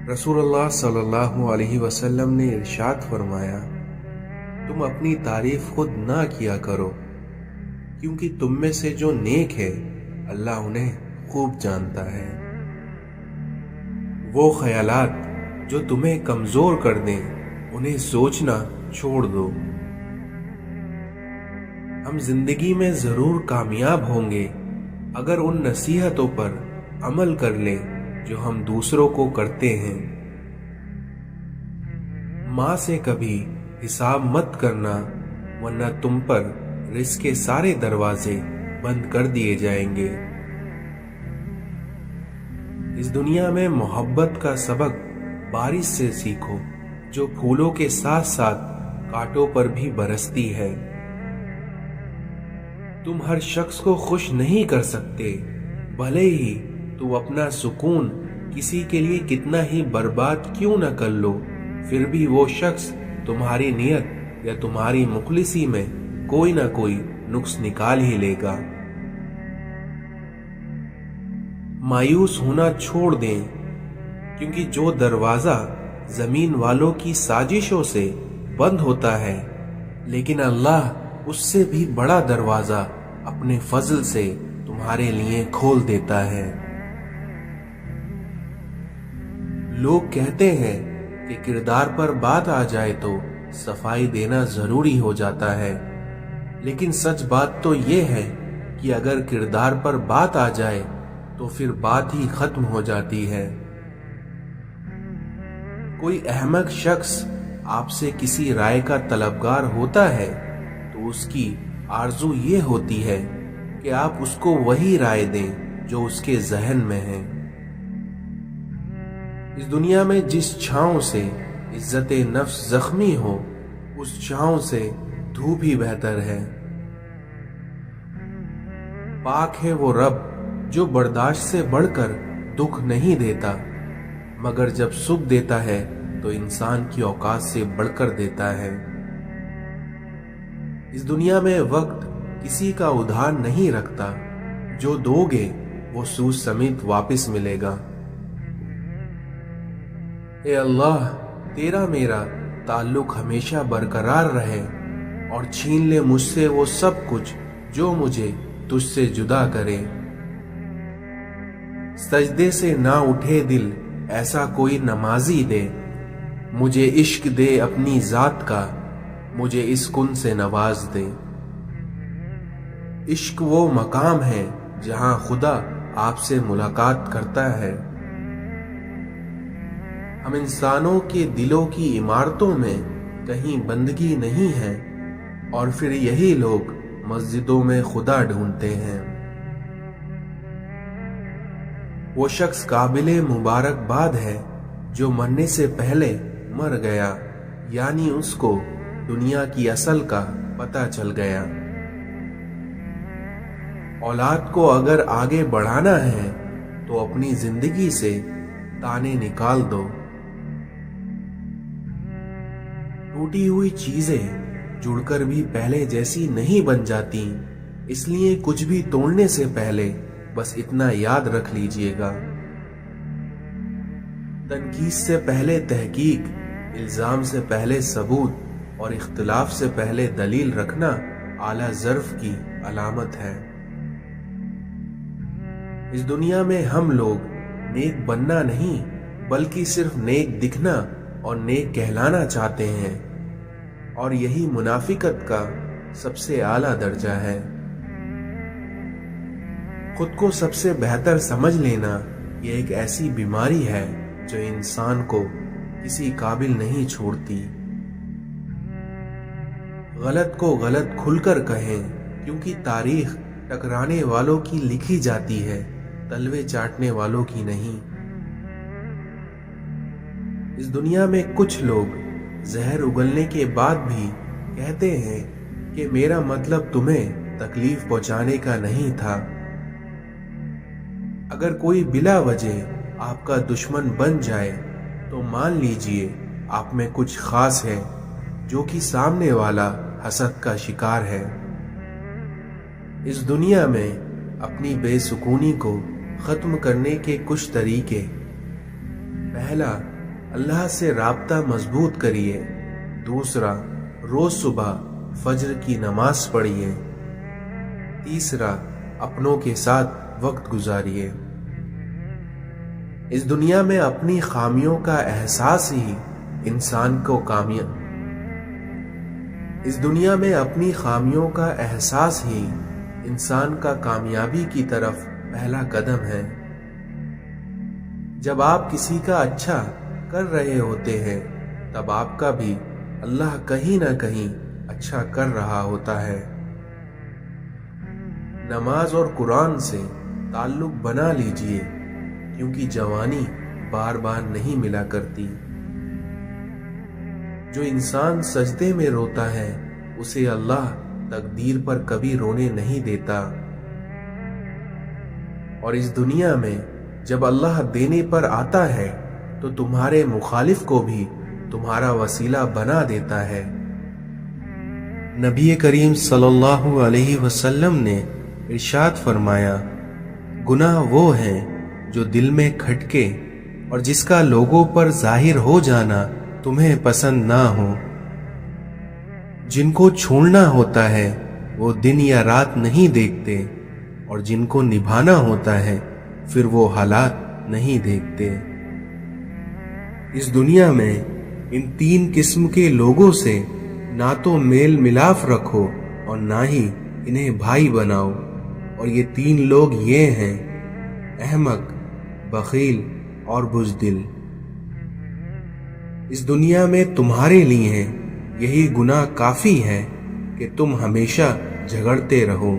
رسول اللہ صلی اللہ علیہ وسلم نے ارشاد فرمایا، تم اپنی تعریف خود نہ کیا کرو، کیونکہ تم میں سے جو نیک ہے اللہ انہیں خوب جانتا ہے۔ وہ خیالات جو تمہیں کمزور کر دیں انہیں سوچنا چھوڑ دو۔ ہم زندگی میں ضرور کامیاب ہوں گے اگر ان نصیحتوں پر عمل کر لیں جو ہم دوسروں کو کرتے ہیں۔ ماں سے کبھی حساب مت کرنا ورنہ تم پر رزق کے سارے دروازے بند کر دیے جائیں گے۔ اس دنیا میں محبت کا سبق بارش سے سیکھو جو پھولوں کے ساتھ ساتھ کانٹوں پر بھی برستی ہے۔ تم ہر شخص کو خوش نہیں کر سکتے، بھلے ہی تم اپنا سکون کسی کے لیے کتنا ہی برباد کیوں نہ کر لو، پھر بھی وہ شخص تمہاری نیت یا تمہاری مخلصی میں کوئی نہ کوئی نقص نکال ہی لے گا۔ مایوس ہونا چھوڑ دیں، کیونکہ جو دروازہ زمین والوں کی سازشوں سے بند ہوتا ہے، لیکن اللہ اس سے بھی بڑا دروازہ اپنے فضل سے تمہارے لیے کھول دیتا ہے۔ لوگ کہتے ہیں کہ کردار پر بات آ جائے تو صفائی دینا ضروری ہو جاتا ہے، لیکن سچ بات تو یہ ہے کہ اگر کردار پر بات آ جائے تو پھر بات ہی ختم ہو جاتی ہے۔ کوئی احمق شخص آپ سے کسی رائے کا طلبگار ہوتا ہے تو اس کی آرزو یہ ہوتی ہے کہ آپ اس کو وہی رائے دیں جو اس کے ذہن میں ہے۔ اس دنیا میں جس چھاؤں سے عزت نفس زخمی ہو، اس چھاؤں سے دھوپ ہی بہتر ہے۔ پاک ہے وہ رب جو برداشت سے بڑھ کر دکھ نہیں دیتا، مگر جب سکھ دیتا ہے تو انسان کی اوقات سے بڑھ کر دیتا ہے۔ اس دنیا میں وقت کسی کا ادھار نہیں رکھتا، جو دو گے وہ سود سمیت واپس ملے گا۔ اے اللہ، تیرا میرا تعلق ہمیشہ برقرار رہے اور چھین لے مجھ سے وہ سب کچھ جو مجھے تجھ سے جدا کرے۔ سجدے سے نہ اٹھے دل ایسا کوئی نمازی دے، مجھے عشق دے اپنی ذات کا، مجھے اس کن سے نواز دے۔ عشق وہ مقام ہے جہاں خدا آپ سے ملاقات کرتا ہے۔ ہم انسانوں کے دلوں کی عمارتوں میں کہیں بندگی نہیں ہے، اور پھر یہی لوگ مسجدوں میں خدا ڈھونڈتے ہیں۔ وہ شخص قابل مبارکباد ہے جو مرنے سے پہلے مر گیا، یعنی اس کو دنیا کی اصل کا پتہ چل گیا۔ اولاد کو اگر آگے بڑھانا ہے تو اپنی زندگی سے تانے نکال دو۔ ٹوٹی ہوئی چیزیں جڑ کر بھی پہلے جیسی نہیں بن جاتی، اس لیے کچھ بھی توڑنے سے پہلے بس اتنا یاد رکھ لیجئے گا، تنقید سے پہلے تحقیق، الزام سے پہلے ثبوت اور اختلاف سے پہلے دلیل رکھنا اعلی ظرف کی علامت ہے۔ اس دنیا میں ہم لوگ نیک بننا نہیں بلکہ صرف نیک دکھنا اور نیک کہلانا چاہتے ہیں، اور یہی منافقت کا سب سے اعلیٰ درجہ ہے۔ خود کو سب سے بہتر سمجھ لینا یہ ایک ایسی بیماری ہے جو انسان کو کسی قابل نہیں چھوڑتی۔ غلط کو غلط کھل کر کہیں، کیونکہ تاریخ ٹکرانے والوں کی لکھی جاتی ہے، تلوے چاٹنے والوں کی نہیں۔ اس دنیا میں کچھ لوگ زہر اگلنے کے بعد بھی کہتے ہیں کہ میرا مطلب تمہیں تکلیف پہنچانے کا نہیں تھا۔ اگر کوئی بلا وجہ آپ کا دشمن بن جائے تو مان لیجئے آپ میں کچھ خاص ہے جو کہ سامنے والا حسد کا شکار ہے۔ اس دنیا میں اپنی بے سکونی کو ختم کرنے کے کچھ طریقے: پہلا، اللہ سے رابطہ مضبوط کریے۔ دوسرا، روز صبح فجر کی نماز پڑھیے۔ تیسرا، اپنوں کے ساتھ وقت گزاریے۔ اس دنیا میں اپنی خامیوں کا احساس ہی انسان کو کامیابی کی طرف پہلا قدم ہے۔ جب آپ کسی کا اچھا کر رہے ہوتے ہیں تب آپ کا بھی اللہ کہیں نہ کہیں اچھا کر رہا ہوتا ہے۔ نماز اور قرآن سے تعلق بنا لیجئے، کیونکہ جوانی بار بار نہیں ملا کرتی۔ جو انسان سجدے میں روتا ہے اسے اللہ تقدیر پر کبھی رونے نہیں دیتا، اور اس دنیا میں جب اللہ دینے پر آتا ہے تو تمہارے مخالف کو بھی تمہارا وسیلہ بنا دیتا ہے۔ نبی کریم صلی اللہ علیہ وسلم نے ارشاد فرمایا، گناہ وہ ہیں جو دل میں کھٹکے اور جس کا لوگوں پر ظاہر ہو جانا تمہیں پسند نہ ہو۔ جن کو چھوڑنا ہوتا ہے وہ دن یا رات نہیں دیکھتے، اور جن کو نبھانا ہوتا ہے پھر وہ حالات نہیں دیکھتے۔ اس دنیا میں ان تین قسم کے لوگوں سے نہ تو میل ملاف رکھو اور نہ ہی انہیں بھائی بناؤ، اور یہ تین لوگ یہ ہیں: احمق، بخیل اور بزدل۔ اس دنیا میں تمہارے لیے یہی گناہ کافی ہے کہ تم ہمیشہ جھگڑتے رہو۔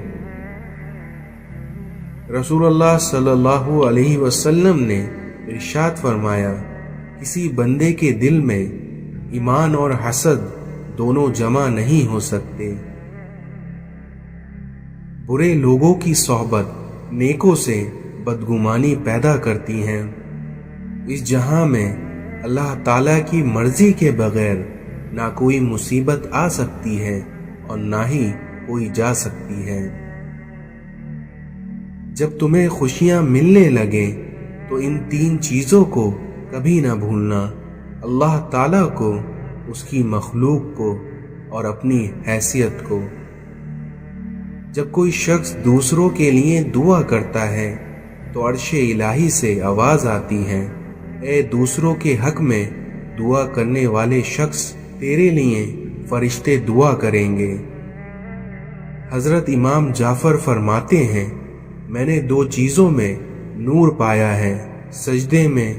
رسول اللہ صلی اللہ علیہ وسلم نے ارشاد فرمایا، کسی بندے کے دل میں ایمان اور حسد دونوں جمع نہیں ہو سکتے۔ برے لوگوں کی صحبت نیکوں سے بدگمانی پیدا کرتی ہیں۔ اس جہاں میں اللہ تعالیٰ کی مرضی کے بغیر نہ کوئی مصیبت آ سکتی ہے اور نہ ہی کوئی جا سکتی ہے۔ جب تمہیں خوشیاں ملنے لگے تو ان تین چیزوں کو کبھی نہ بھولنا: اللہ تعالیٰ کو، اس کی مخلوق کو اور اپنی حیثیت کو۔ جب کوئی شخص دوسروں کے لیے دعا کرتا ہے تو عرش الہی سے آواز آتی ہے، اے دوسروں کے حق میں دعا کرنے والے شخص، تیرے لیے فرشتے دعا کریں گے۔ حضرت امام جعفر فرماتے ہیں، میں نے دو چیزوں میں نور پایا ہے، سجدے میں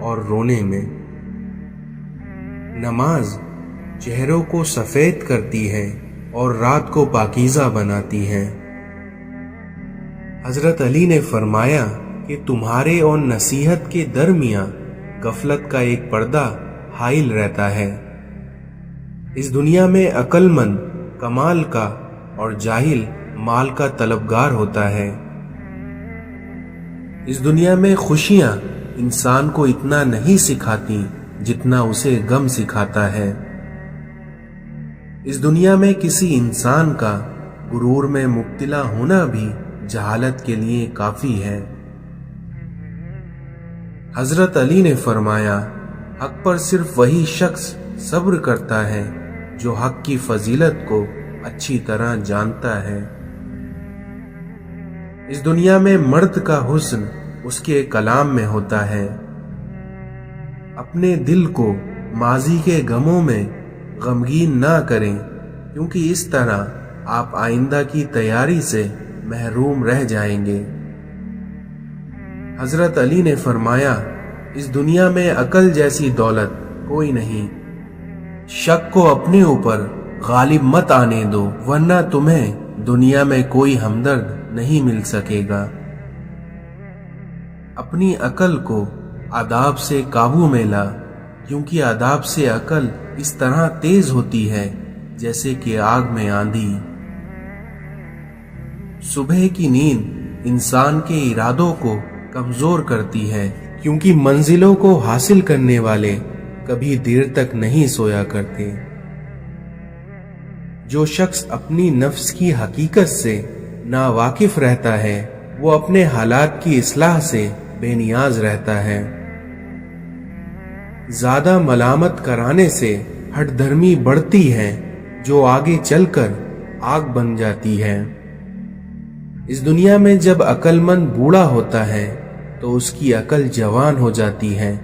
اور رونے میں۔ نماز چہروں کو سفید کرتی ہے اور رات کو پاکیزہ بناتی ہے۔ حضرت علی نے فرمایا کہ تمہارے اور نصیحت کے درمیان غفلت کا ایک پردہ حائل رہتا ہے۔ اس دنیا میں عقل مند کمال کا اور جاہل مال کا طلبگار ہوتا ہے۔ اس دنیا میں خوشیاں انسان کو اتنا نہیں سکھاتی جتنا اسے غم سکھاتا ہے۔ اس دنیا میں کسی انسان کا غرور میں مبتلا ہونا بھی جہالت کے لیے کافی ہے۔ حضرت علی نے فرمایا، حق پر صرف وہی شخص صبر کرتا ہے جو حق کی فضیلت کو اچھی طرح جانتا ہے۔ اس دنیا میں مرد کا حسن اس کے کلام میں ہوتا ہے۔ اپنے دل کو ماضی کے غموں میں غمگین نہ کریں، کیونکہ اس طرح آپ آئندہ کی تیاری سے محروم رہ جائیں گے۔ حضرت علی نے فرمایا، اس دنیا میں عقل جیسی دولت کوئی نہیں۔ شک کو اپنے اوپر غالب مت آنے دو، ورنہ تمہیں دنیا میں کوئی ہمدرد نہیں مل سکے گا۔ اپنی عقل کو آداب سے قابو میں لا، کیونکہ آداب سے عقل اس طرح تیز ہوتی ہے جیسے کہ آگ میں آندھی۔ صبح کی نیند انسان کے ارادوں کو کمزور کرتی ہے، کیونکہ منزلوں کو حاصل کرنے والے کبھی دیر تک نہیں سویا کرتے۔ جو شخص اپنی نفس کی حقیقت سے ناواقف رہتا ہے وہ اپنے حالات کی اصلاح سے بے نیاز رہتا ہے۔ زیادہ ملامت کرانے سے ہٹ دھرمی بڑھتی ہے جو آگے چل کر آگ بن جاتی ہے۔ اس دنیا میں جب عقل مند بوڑھا ہوتا ہے تو اس کی عقل جوان ہو جاتی ہے،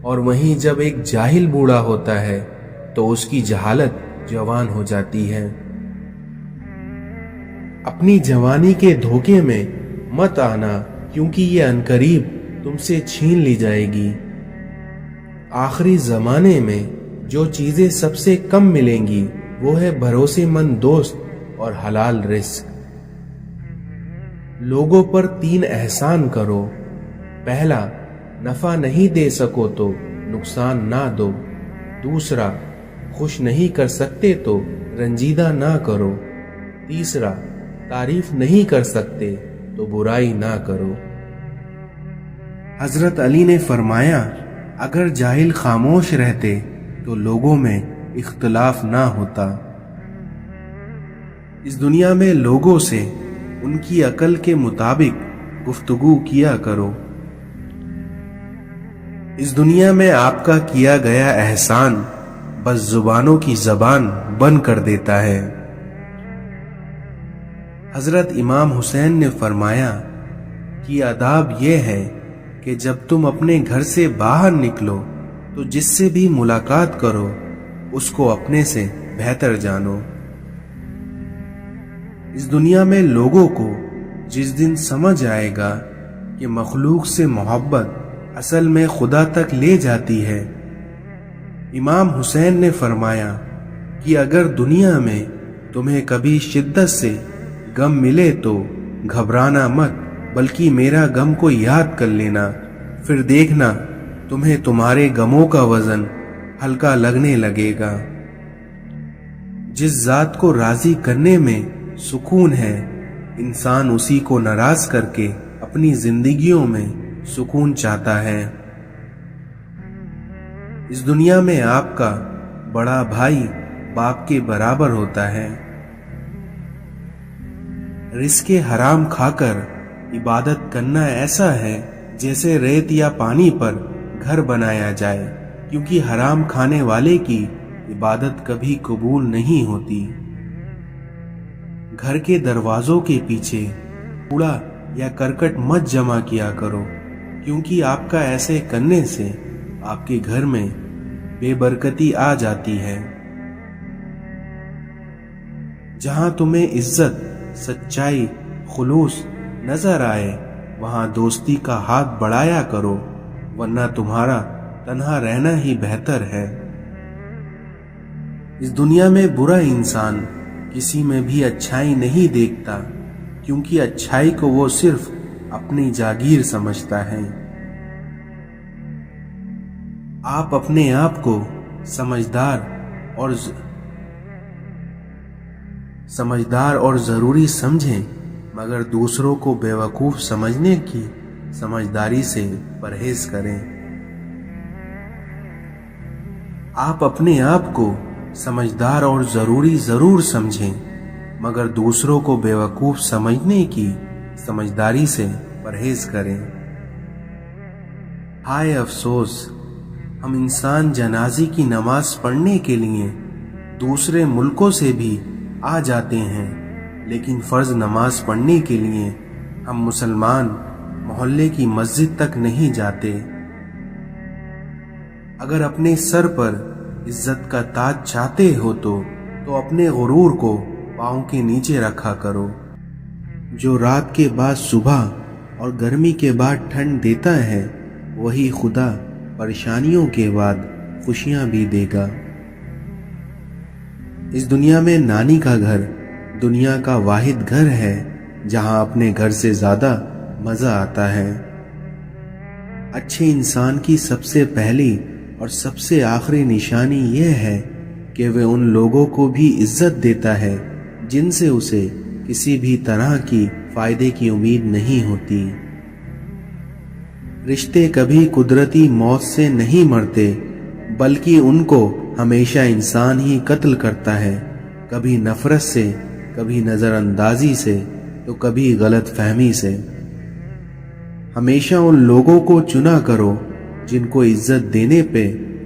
اور وہیں جب ایک جاہل بوڑھا ہوتا ہے تو اس کی جہالت جوان ہو جاتی ہے۔ اپنی جوانی کے دھوکے میں مت آنا، کیونکہ یہ عنقریب تم سے چھین لی جائے گی۔ آخری زمانے میں جو چیزیں سب سے کم ملیں گی وہ ہے بھروسے مند دوست اور حلال رزق۔ لوگوں پر 3 احسان کرو۔ پہلا، نفع نہیں دے سکو تو نقصان نہ دو۔ دوسرا، خوش نہیں کر سکتے تو رنجیدہ نہ کرو۔ تیسرا، تعریف نہیں کر سکتے تو برائی نہ کرو۔ حضرت علی نے فرمایا، اگر جاہل خاموش رہتے تو لوگوں میں اختلاف نہ ہوتا۔ اس دنیا میں لوگوں سے ان کی عقل کے مطابق گفتگو کیا کرو۔ اس دنیا میں آپ کا کیا گیا احسان بس زبانوں کی زبان بند کر دیتا ہے۔ حضرت امام حسین نے فرمایا کہ آداب یہ ہے کہ جب تم اپنے گھر سے باہر نکلو تو جس سے بھی ملاقات کرو اس کو اپنے سے بہتر جانو۔ اس دنیا میں لوگوں کو جس دن سمجھ آئے گا کہ مخلوق سے محبت اصل میں خدا تک لے جاتی ہے، امام حسین نے فرمایا کہ اگر دنیا میں تمہیں کبھی شدت سے غم ملے تو گھبرانا مت، بلکہ میرا غم کو یاد کر لینا، پھر دیکھنا تمہیں تمہارے غموں کا وزن ہلکا لگنے لگے گا۔ جس ذات کو راضی کرنے میں سکون ہے، انسان اسی کو ناراض کر کے اپنی زندگیوں میں سکون چاہتا ہے۔ اس دنیا میں آپ کا بڑا بھائی باپ کے برابر ہوتا ہے۔ رزق حرام کھا کر عبادت کرنا ایسا ہے جیسے ریت یا پانی پر گھر بنایا جائے، کیونکہ حرام کھانے والے کی عبادت کبھی قبول نہیں ہوتی۔ گھر کے دروازوں کے پیچھے کوڑا یا کرکٹ مت جمع کیا کرو، کیونکہ آپ کا ایسے کرنے سے آپ کے گھر میں بے برکتی آ جاتی ہے۔ جہاں تمہیں عزت، سچائی، خلوص نظر آئے وہاں دوستی کا ہاتھ بڑھایا کرو، ورنہ تمہارا تنہا رہنا ہی بہتر ہے۔ اس دنیا میں برا انسان کسی میں بھی اچھائی نہیں دیکھتا، کیونکہ اچھائی کو وہ صرف اپنی جاگیر سمجھتا ہے۔ آپ اپنے آپ کو سمجھدار اور ضروری سمجھیں، مگر دوسروں کو بیوقوف سمجھنے کی سمجھداری سے پرہیز کریں۔ آپ اپنے آپ کو سمجھدار اور ضروری ضرور سمجھیں، مگر دوسروں کو بیوقوف سمجھنے کی سمجھداری سے پرہیز کریں۔ ہائے افسوس، ہم انسان جنازے کی نماز پڑھنے کے لیے دوسرے ملکوں سے بھی آ جاتے ہیں، لیکن فرض نماز پڑھنے کے لیے ہم مسلمان محلے کی مسجد تک نہیں جاتے۔ اگر اپنے سر پر عزت کا تاج چاہتے ہو تو اپنے غرور کو پاؤں کے نیچے رکھا کرو۔ جو رات کے بعد صبح اور گرمی کے بعد ٹھنڈ دیتا ہے، وہی خدا پریشانیوں کے بعد خوشیاں بھی دے گا۔ اس دنیا میں نانی کا گھر دنیا کا واحد گھر ہے جہاں اپنے گھر سے زیادہ مزہ آتا ہے۔ اچھے انسان کی سب سے پہلی اور سب سے آخری نشانی یہ ہے کہ وہ ان لوگوں کو بھی عزت دیتا ہے جن سے اسے کسی بھی طرح کی فائدے کی امید نہیں ہوتی۔ رشتے کبھی قدرتی موت سے نہیں مرتے، بلکہ ان کو ہمیشہ انسان ہی قتل کرتا ہے، کبھی نفرت سے، کبھی نظر اندازی سے تو کبھی غلط فہمی سے۔ ہمیشہ ان لوگوں کو چنا کرو جن کو عزت دینے پہ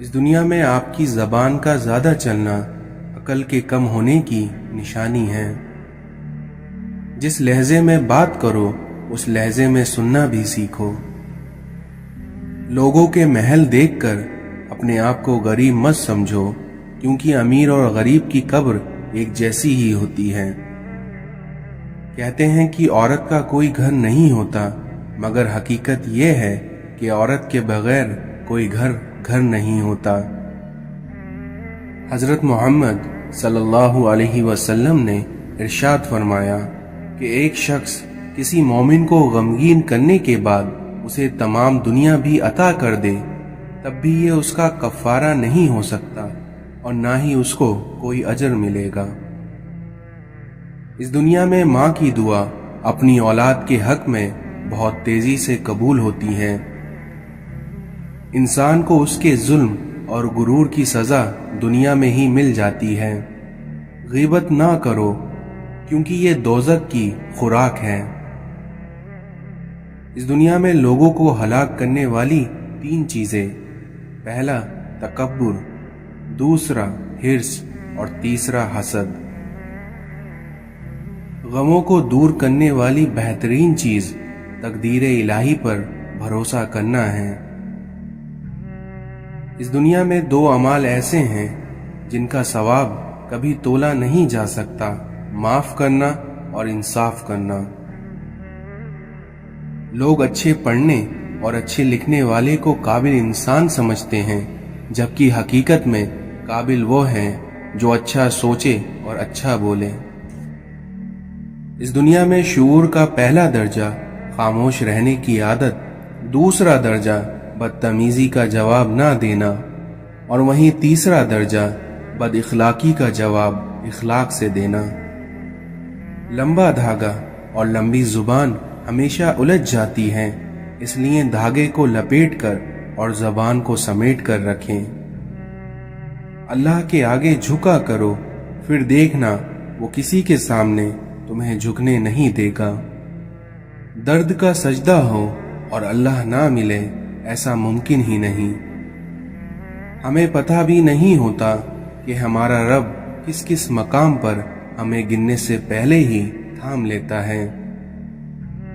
اس دنیا میں آپ کی زبان کا زیادہ چلنا عقل کے کم ہونے کی نشانی ہے۔ جس لہجے میں بات کرو اس لہجے میں سننا بھی سیکھو۔ لوگوں کے محل دیکھ کر اپنے آپ کو غریب مت سمجھو، کیونکہ امیر اور غریب کی قبر ایک جیسی ہی ہوتی ہے۔ کہتے ہیں کہ عورت کا کوئی گھر نہیں ہوتا، مگر حقیقت یہ ہے کہ عورت کے بغیر کوئی گھر نہیں ہوتا۔ حضرت محمد صلی اللہ علیہ وسلم نے ارشاد فرمایا کہ ایک شخص کسی مومن کو غمگین کرنے کے بعد اسے تمام دنیا بھی عطا کر دے، تب بھی یہ اس کا کفارہ نہیں ہو سکتا اور نہ ہی اس کو کوئی اجر ملے گا۔ اس دنیا میں ماں کی دعا اپنی اولاد کے حق میں بہت تیزی سے قبول ہوتی ہے۔ انسان کو اس کے ظلم اور غرور کی سزا دنیا میں ہی مل جاتی ہے۔ غیبت نہ کرو، کیونکہ یہ دوزخ کی خوراک ہے۔ اس دنیا میں لوگوں کو ہلاک کرنے والی 3 چیزیں، پہلا تکبر، دوسرا حرص اور تیسرا حسد۔ غموں کو دور کرنے والی بہترین چیز تقدیر الہی پر بھروسہ کرنا ہے۔ اس دنیا میں 2 اعمال ایسے ہیں جن کا ثواب کبھی تولا نہیں جا سکتا، معاف کرنا اور انصاف کرنا۔ لوگ اچھے پڑھنے اور اچھے لکھنے والے کو قابل انسان سمجھتے ہیں، جبکہ حقیقت میں قابل وہ ہیں جو اچھا سوچے اور اچھا بولے۔ اس دنیا میں شعور کا پہلا درجہ خاموش رہنے کی عادت، دوسرا درجہ بدتمیزی کا جواب نہ دینا، اور وہیں تیسرا درجہ بد اخلاقی کا جواب اخلاق سے دینا۔ لمبا دھاگا اور لمبی زبان ہمیشہ الجھ جاتی ہیں، اس لیے دھاگے کو لپیٹ کر اور زبان کو سمیٹ کر رکھیں۔ اللہ کے آگے جھکا کرو، پھر دیکھنا وہ کسی کے سامنے تمہیں جھکنے نہیں دے گا۔ درد کا سجدہ ہو اور اللہ نہ ملے، ایسا ممکن ہی نہیں۔ ہمیں پتہ بھی نہیں ہوتا کہ ہمارا رب کس کس مقام پر ہمیں گننے سے پہلے ہی تھام لیتا ہے۔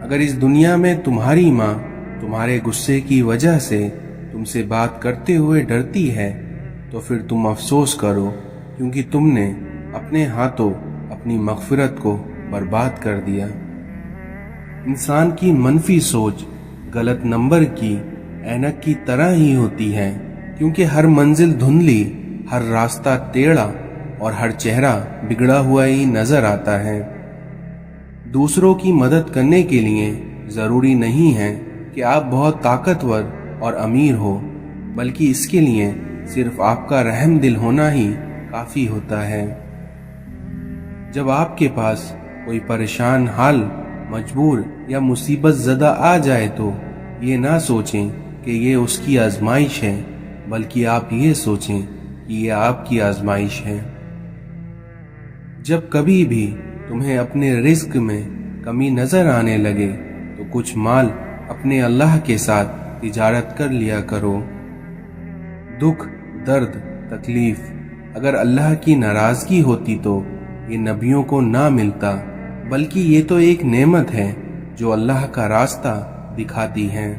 اگر اس دنیا میں تمہاری ماں تمہارے غصے کی وجہ سے تم سے بات کرتے ہوئے ڈرتی ہے تو پھر تم افسوس کرو، کیونکہ تم نے اپنے ہاتھوں اپنی مغفرت کو برباد کر دیا۔ انسان کی منفی سوچ غلط نمبر کی اینک کی طرح ہی ہوتی ہے، کیونکہ ہر منزل دھندلی، ہر راستہ ٹیڑھا اور ہر چہرہ بگڑا ہوا ہی نظر آتا ہے۔ دوسروں کی مدد کرنے کے لیے ضروری نہیں ہے کہ آپ بہت طاقتور اور امیر ہو، بلکہ اس کے لیے صرف آپ کا رحم دل ہونا ہی کافی ہوتا ہے۔ جب آپ کے پاس کوئی پریشان حال، مجبور یا مصیبت زدہ آ جائے تو یہ نہ سوچیں کہ یہ اس کی آزمائش ہے، بلکہ آپ یہ سوچیں کہ یہ آپ کی آزمائش ہے۔ جب کبھی بھی تمہیں اپنے رزق میں کمی نظر آنے لگے تو کچھ مال اپنے اللہ کے ساتھ تجارت کر لیا کرو۔ دکھ، درد، تکلیف اگر اللہ کی ناراضگی ہوتی تو یہ نبیوں کو نہ ملتا، بلکہ یہ تو ایک نعمت ہے جو اللہ کا راستہ دکھاتی ہے۔